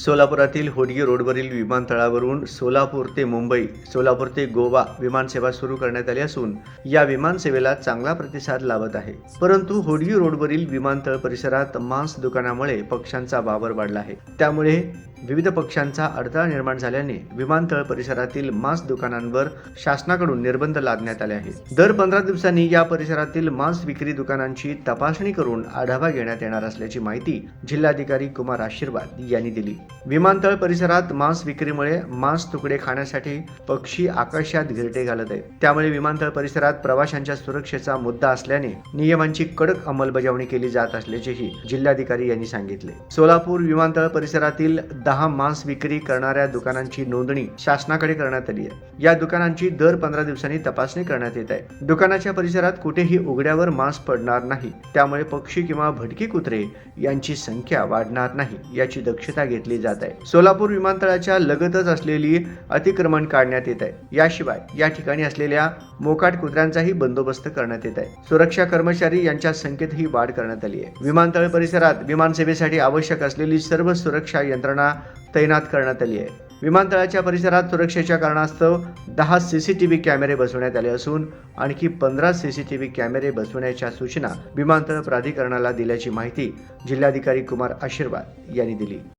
सोलापुरातील होडगी रोडवरील विमानतळावरून सोलापूर ते मुंबई, सोलापूर ते गोवा विमानसेवा सुरू करण्यात आली असून या विमानसेवेला चांगला प्रतिसाद लाभत आहे. परंतु होडगी रोडवरील विमानतळ परिसरात मांस दुकानामुळे पक्ष्यांचा वावर वाढला आहे. त्यामुळे विविध पक्ष्यांचा अडथळा निर्माण झाल्याने विमानतळ परिसरातील मांस दुकानांवर शासनाकडून निर्बंध लादण्यात आले आहेत. दर 15 दिवसांनी या परिसरातील मांस विक्री दुकानांची तपासणी करून आढावा घेण्यात येणार असल्याची माहिती जिल्हाधिकारी कुमार आशीर्वाद यांनी दिली. विमानतळ परिसरात मांस विक्रीमुळे मांस तुकडे खाण्यासाठी पक्षी आकाशात घिरटे घालत आहेत. त्यामुळे विमानतळ परिसरात प्रवाशांच्या सुरक्षेचा मुद्दा असल्याने नियमांची कडक अंमलबजावणी केली जात असल्याचेही जिल्हाधिकारी यांनी सांगितले. सोलापूर विमानतळ परिसरातील 10 मांस विक्री करणाऱ्या दुकानांची नोंदणी शासनाकडे करण्यात आली आहे. या दुकानांची दर 15 दिवसांनी तपासणी करण्यात येत आहे. दुकानाच्या परिसरात कुठेही उघड्यावर मांस पडणार नाही. त्यामुळे पक्षी किंवा भटकी कुत्रे यांची संख्या वाढणार नाही याची दक्षता घेतली जात आहे. सोलापूर विमानतळाच्या लगतच असलेली अतिक्रमण काढण्यात येत आहे. याशिवाय या ठिकाणी असलेल्या मोकाट कुत्र्यांचाही बंदोबस्त करण्यात येत आहे. सुरक्षा कर्मचारी यांच्या संख्येतही वाढ करण्यात आली आहे. विमानतळ परिसरात विमानसेवेसाठी आवश्यक असलेली सर्व सुरक्षा यंत्रणा तैनात करण्यात आली आहे. विमानतळाच्या परिसरात सुरक्षेच्या कारणास्तव 10 सीसीटीव्ही कॅमेरे बसवण्यात आले असून आणखी 15 सीसीटीव्ही कॅमेरे बसवण्याच्या सूचना विमानतळ प्राधिकरणाला दिल्याची माहिती जिल्हाधिकारी कुमार आशीर्वाद यांनी दिली.